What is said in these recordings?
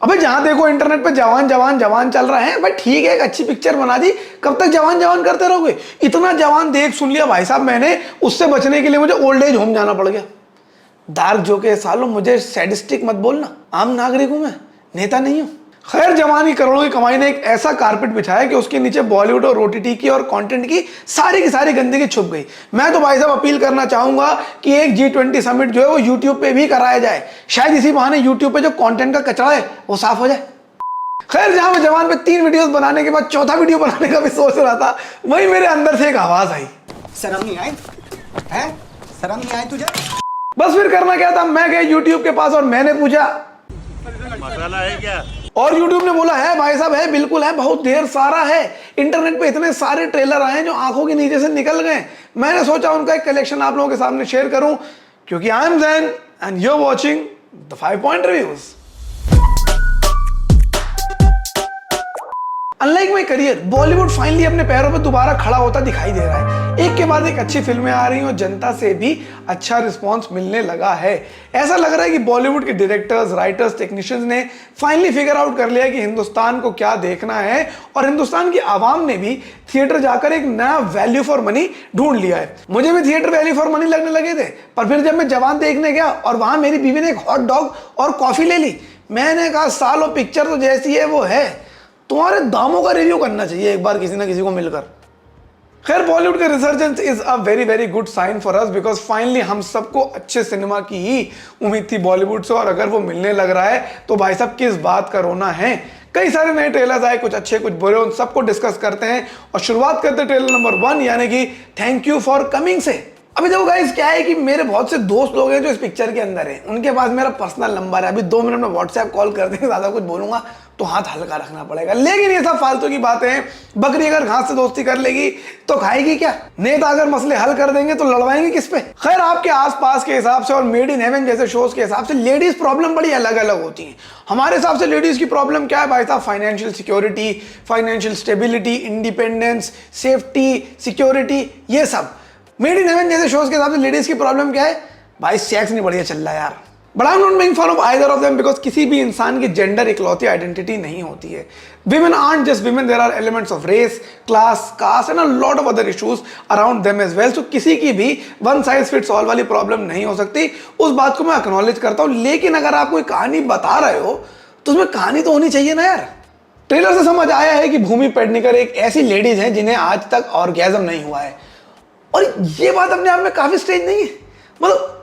अबे जहां देखो इंटरनेट पे जवान जवान जवान चल रहा है, भाई ठीक है एक अच्छी पिक्चर बना दी, कब तक जवान जवान करते रहोगे? इतना जवान देख सुन लिया भाई साहब मैंने, उससे बचने के लिए मुझे ओल्ड एज होम जाना पड़ गया। डार्क जो के सालों मुझे सैडिस्टिक मत बोलना, आम नागरिक हूं मैं, नेता नहीं हूं। खैर जवानी करोड़ों की कमाई ने एक ऐसा कारपेट बिछाया कि उसके नीचे बॉलीवुड और ओटीटी की और कंटेंट की सारी गंदगी छुप गई। मैं तो भाई साहब अपील करना चाहूंगा कि एक G20 समिट जो है वो यूट्यूब पे भी कराया जाए, शायद इसी बहाने यूट्यूब पे जो कंटेंट का कचरा है वो साफ हो जाए। खैर जहां मैं जवान पे 3 वीडियोस बनाने के बाद चौथा वीडियो बनाने का भी सोच रहा था, वहीं मेरे अंदर से एक आवाज आई, शर्म नहीं आई है? शर्म नहीं आई तुझे? बस फिर करना क्या था, मैं गया यूट्यूब के पास और मैंने पूछा मसाला है क्या? और YouTube ने बोला है भाई साहब, है बिल्कुल है, बहुत ढेर सारा है। इंटरनेट पे इतने सारे ट्रेलर आए हैं जो आंखों के नीचे से निकल गए। मैंने सोचा उनका एक कलेक्शन आप लोगों के सामने शेयर करूं, क्योंकि I am Jain and you are watching the 5 point reviews. Unlike my career, Bollywood finally अपने पैरों पर दोबारा खड़ा होता दिखाई दे रहा है। एक के बाद एक अच्छी फिल्में आ रही हैं और जनता से भी अच्छा रिस्पांस मिलने लगा है। ऐसा लग रहा है कि बॉलीवुड के डायरेक्टर्स, राइटर्स, टेक्नीशियंस ने फाइनली फिगर आउट कर लिया कि हिंदुस्तान को क्या देखना है, और हिंदुस्तान की आवाम ने भी थिएटर जाकर एक नया वैल्यू फॉर मनी ढूंढ लिया है। मुझे भी थिएटर वैल्यू फॉर मनी लगने लगे थे, पर फिर जब मैं जवान देखने गया और वहां मेरी बीवी ने एक हॉट डॉग और कॉफी ले ली, मैंने कहा सालों पिक्चर तो जैसी है वो है, तुम्हारे दामों का रिव्यू करना चाहिए एक बार किसी ना किसी को मिलकर। खैर बॉलीवुड का resurgence is a very good sign for us, because finally हम सबको अच्छे सिनेमा की ही उम्मीद थी बॉलीवुड से, और अगर वो मिलने लग रहा है तो भाई साहब किस बात का रोना है। कई सारे नए ट्रेलर्स आए, कुछ अच्छे कुछ बुरे, उन सबको डिस्कस करते हैं और शुरुआत करते हैं ट्रेलर नंबर 1 यानी कि थैंक यू फॉर कमिंग से। अभी देखो गाइस क्या है कि मेरे बहुत से दोस्त लोग हैं जो इस पिक्चर के अंदर हैं, उनके पास मेरा पर्सनल नंबर है। अभी 2 मिनट में व्हाट्सएप कॉल कर देंगे, ज्यादा कुछ बोलूंगा तो हाथ हल्का रखना पड़ेगा। लेकिन ये सब फालतू की बातें हैं। बकरी अगर घास से दोस्ती कर लेगी तो खाएगी क्या? नेता अगर मसले हल कर देंगे तो लड़वाएंगे किस पे? खैर आपके आसपास के हिसाब से और मेड इन हेवन जैसे शोज के हिसाब से लेडीज प्रॉब्लम बड़ी अलग अलग होती हैं। हमारे हिसाब से लेडीज की प्रॉब्लम क्या है भाई साहब? Financial security, financial stability, independence, safety, security, ये सब। मेड इन हेवन जैसे शोज के हिसाब से लेडीज की प्रॉब्लम क्या है भाई? सेक्स नहीं बढ़िया चल रहा है यार। But I am not making fun of either of them, because किसी भी इंसान की जेंडर इकलौती आइडेंटिटी नहीं होती है। Women are just women, there are elements of race, class, caste and a lot of other issues around them as well. So किसी की भी वन साइज फिट्स ऑल वाली प्रॉब्लम नहीं हो सकती, उस बात को मैं एक्नॉलेज करता हूं। लेकिन अगर आप कोई कहानी बता रहे हो तो उसमें कहानी तो होनी चाहिए ना यार। ट्रेलर से समझ आया है कि भूमि पेडनेकर एक ऐसी लेडीज है जिन्हें आज तक ऑर्गेजम नहीं हुआ है, और ये बात अपने आप में काफी स्ट्रेंज नहीं है। मतलब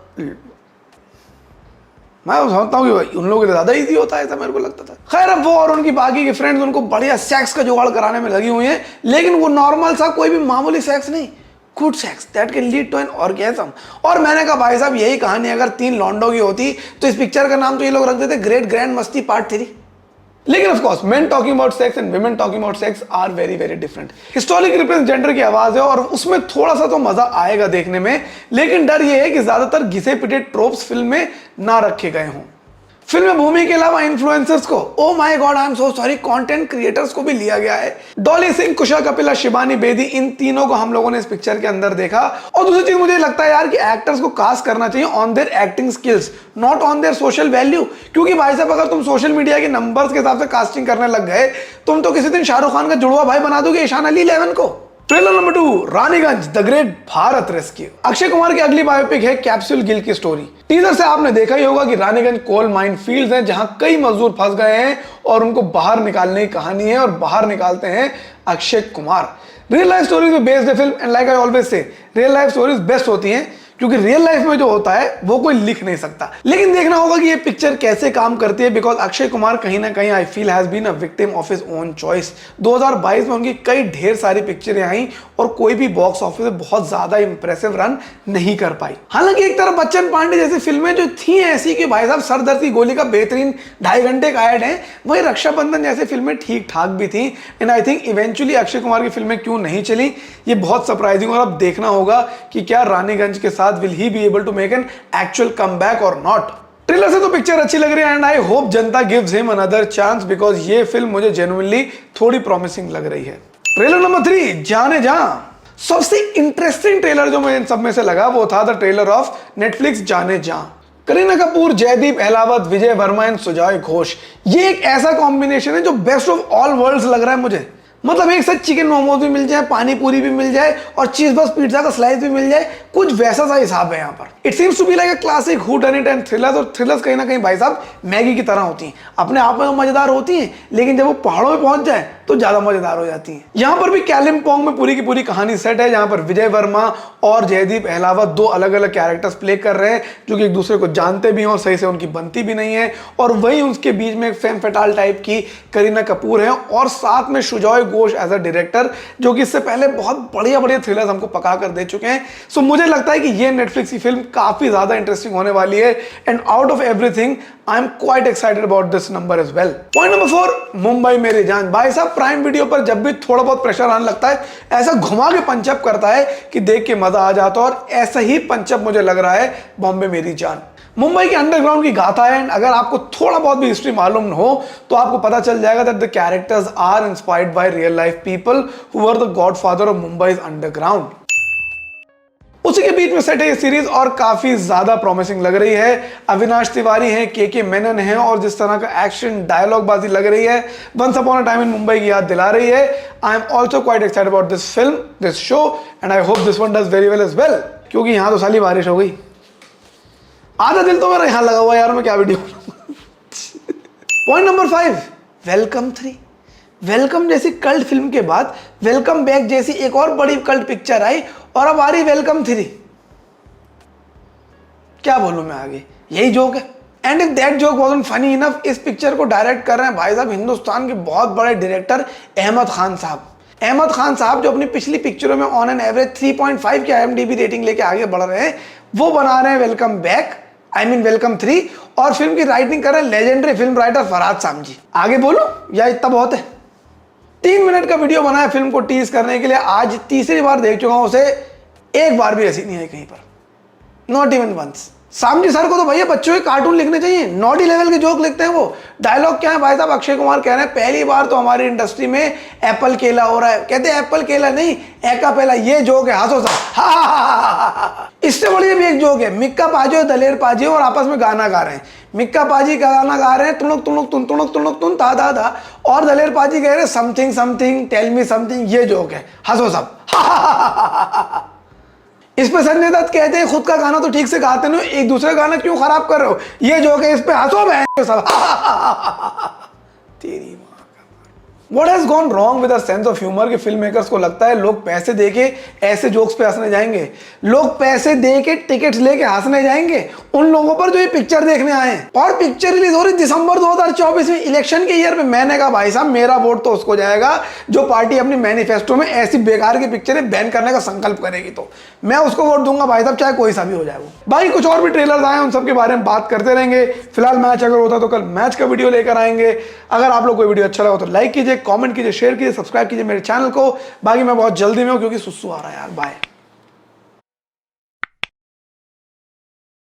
मैं समझता हूँ कि भाई उन लोगों के लिए ज्यादा इजी होता है, ऐसा मेरे को लगता था। खैर अब वो और उनकी बाकी के फ्रेंड्स उनको बढ़िया सेक्स का जुगाड़ कराने में लगी हुई हैं, लेकिन वो नॉर्मल सा कोई भी मामूली सेक्स नहीं, good sex that can lead to an orgasm. और मैंने कहा भाई साहब यही कहानी अगर 3 लॉन्डो की होती तो इस पिक्चर का नाम तो ये लोग रख देते ग्रेट ग्रैंड मस्ती पार्ट 3। लेकिन of course men talking about sex and women talking about sex are very different. Historic represent gender की आवाज है और उसमें थोड़ा सा तो मजा आएगा देखने में, लेकिन डर ये है कि ज्यादातर घिसे पिटे ट्रोप्स फिल्म में ना रखे गए हों। फिल्म में भूमि के अलावा इन्फ्लुएंसर्स को, oh my God I am so sorry, content creators को भी लिया गया है। डॉली सिंह, कुशा कपिला, शिबानी बेदी, इन तीनों को हम लोगों ने इस पिक्चर के अंदर देखा। और दूसरी चीज मुझे लगता है यार कि एक्टर्स को कास्ट करना चाहिए on their acting skills, not on their social value. क्योंकि भाई साहब अगर तुम सोशल मीडिया के नंबर्स के हिसाब से कास्टिंग करने लग गए, तुम तो किसी दिन शाहरुख खान का जुड़वा भाई बना दोगे ईशान अली 11 को। Trailer number 2 Raniganj the great Bharat rescue. Akshay Kumar की अगली बायोपिक है कैप्सूल गिल की स्टोरी। टीजर से आपने देखा ही होगा कि रानीगंज कोल माइन फील्ड्स हैं जहां कई मजदूर फंस गए हैं और उनको बाहर निकालने की कहानी है, और बाहर निकालते हैं Akshay Kumar. Real life stories में बेस्ड है film, and like I always say real life stories best होती हैं, क्योंकि रियल लाइफ में जो होता है वो कोई लिख नहीं सकता। लेकिन देखना होगा कि ये पिक्चर कैसे काम करती है, बिकॉज अक्षय कुमार कहीं ना कहीं I feel has been a victim of his own choice. 2022 में उनकी कई ढेर सारी पिक्चरें आई और कोई भी बॉक्स ऑफिस में बहुत ज्यादा इंप्रेसिव रन नहीं कर पाई। हालांकि एक तरफ बच्चन पांडे जैसी फिल्में जो थी ऐसी कि भाई साहब सरदर्द की गोली का बेहतरीन 2.5 घंटे का ऐड है, वही रक्षाबंधन जैसी फिल्में ठीक ठाक भी थी। And I think eventually Akshay Kumar की फिल्में क्यों नहीं चली, ये बहुत सरप्राइजिंग। और अब देखना होगा कि क्या रानीगंज के साथ will he be able to make an actual comeback or not। Trailer से तो पिक्चर अच्छी लग रही है and I hope Janata gives him another chance, because ये फिल्म मुझे जेन्युइनली थोड़ी प्रॉमिसिंग लग रही है। ट्रेलर नंबर 3 जाने जा। सबसे इंटरेस्टिंग ट्रेलर जो मुझे इन सब में से लगा वो था द ट्रेलर ऑफ नेटफ्लिक्स जाने जा। करीना कपूर, जयदीप अहलावत, विजय वर्मा एंड सुजॉय घोष, ये एक ऐसा कॉम्बिनेशन है जो बेस्ट ऑफ ऑल वर्ल्ड्स लग रहा है मुझे। मतलब एक साथ चिकन मोमोज भी मिल जाए, पानी पूरी भी मिल जाए और चीज बस पिज्जा का स्लाइस भी मिल जाए, कुछ वैसा सा हिसाब है यहाँ पर। It seems to be like a classic whodunit and thrillers, और थ्रिलर्स कहीं ना कहीं भाई साहब मैगी की तरह होती हैं, अपने आप में मजेदार होती हैं, लेकिन जब वो पहाड़ों में पहुंच जाए तो ज्यादा मजेदार हो जाती हैं। यहाँ पर भी कालिम्पोंग में पूरी की पूरी कहानी सेट है, जहां पर विजय वर्मा और जयदीप अहलावत दो अलग अलग कैरेक्टर्स प्ले कर रहे हैं जो कि एक दूसरे को जानते भी हैं और सही से उनकी बनती भी नहीं है। और वहीं उसके बीच में एक फेम फैटाल टाइप की करीना कपूर है और साथ में Sujoy Ghosh as a director, जो कि इससे पहले बहुत बढ़िया बढ़िया थ्रिलर्स हमको पका कर दे चुके हैं। सो मुझे लगता है कि ये नेटफ्लिक्स की फिल्म काफी ज्यादा इंटरेस्टिंग होने वाली है। And out of everything I am quite excited about this number as well. Point number 4, Mumbai Meri Jaan. भाई साहब प्राइम वीडियो पर जब भी थोड़ा बहुत प्रेशर आने लगता है, ऐसा घुमा के पंचअप करता है कि देख के मजा आ जाता है, और ऐसा ही पंचअप मुझे लग रहा है बॉम्बे मेरी जान। मुंबई के अंडरग्राउंड की गाथा है, एंड अगर आपको थोड़ा बहुत भी हिस्ट्री मालूम हो तो आपको पता चल जाएगा that the characters are inspired by real life people who were the godfather of Mumbai's underground. उसी के बीच में सेट है ये सीरीज और काफी ज्यादा प्रॉमिसिंग लग रही है। अविनाश तिवारी हैं, के मेनन हैं, और जिस तरह का एक्शन डायलॉग बाजी लग रही है, once upon a time in Mumbai की याद दिला रही है। I am also quite excited about this film, this show, and I hope this one does very well as well. क्योंकि यहां तो साली बारिश हो गई, आधा दिल तो मेरा यहां लगा हुआ यार, मैं क्या video. Point number 5, welcome 3। Welcome जैसी कल्ट फिल्म के बाद वेलकम बैक जैसी एक और बड़ी कल्ट पिक्चर आई, और अब आ रही वेलकम 3। क्या बोलूं मैं आगे, यही जोक है। And if that joke wasn't funny enough, इस पिक्चर को डायरेक्ट कर रहे हैं भाई साहब हिंदुस्तान के बहुत बड़े डायरेक्टर अहमद खान साहब। अहमद खान साहब जो अपनी पिछली पिक्चरों में ऑन एन एवरेज 3.5 की IMDb रेटिंग लेके आगे बढ़ रहे हैं, वो बना रहे हैं welcome back, I mean welcome 3, और फिल्म की राइटिंग कर रहे हैं legendary film writer Farhad Samji. आगे बोलो या इतना बहुत है? 3 मिनट का वीडियो बनाया फिल्म को टीज करने के लिए, आज तीसरी बार देख चुका हूं उसे, एक बार भी हंसी नहीं आई कहीं पर, not even once. Samji sir को तो भैया बच्चों के कार्टून लिखने चाहिए, नॉटी लेवल के जोक लिखते हैं वो। डायलॉग क्या है भाई साहब, अक्षय कुमार कह रहे हैं पहली बार तो हमारी इंडस्ट्री में एप्पल केला हो रहा है, कहते हैं एप्पल केला नहीं एका पेला, ये जोक है, हंसो सब। इससे बढ़िया भी एक जोक है, मिक्का पाजी और दलेर पाजी और आपस में गाना गा रहे हैं। मिक्का पाजी का गाना गा रहे हैं तुणुक तुणुक तुन तुणुक तुणुक तुन ता दा दा, और दलेर पाजी कह रहे हैं something something tell me something, ये जोक है, हंसो सब। इस पे संजय दत्त कहते हैं खुद का गाना तो ठीक से गाते नहीं, एक दूसरे का गाना क्यों खराब कर रहे हो, ये जोक है, इस पे हंसो बहन सब। तेरी What has gone wrong with our sense of humor कि फिल्म मेकर्स को लगता है लोग पैसे देके ऐसे जोक्स पे हंसने जाएंगे, लोग पैसे देके टिकट्स लेके हंसने जाएंगे उन लोगों पर जो ये पिक्चर देखने आए हैं। और पिक्चर रिलीज हो रही दिसंबर 2024 में, इलेक्शन के ईयर में। मैंने कहा भाई साहब मेरा वोट तो उसको जाएगा जो पार्टी अपनी मैनिफेस्टो में ऐसी बेकार की पिक्चरें बैन करने का संकल्प करेगी, तो मैं उसको वोट दूंगा भाई साहब, चाहे कोई सा भी हो जाए वो। भाई कुछ और भी ट्रेलर्स आए उन सब के बारे में बात करते रहेंगे। फिलहाल मैच अगर होता तो कल मैच का वीडियो लेकर आएंगे। अगर आप लोग को वीडियो अच्छा लगा तो लाइक कीजिए, कमेंट कीजिए, शेयर कीजिए, सब्सक्राइब कीजिए मेरे चैनल को। बाकी मैं बहुत जल्दी में हूं क्योंकि सुसु आ रहा है यार। बाय।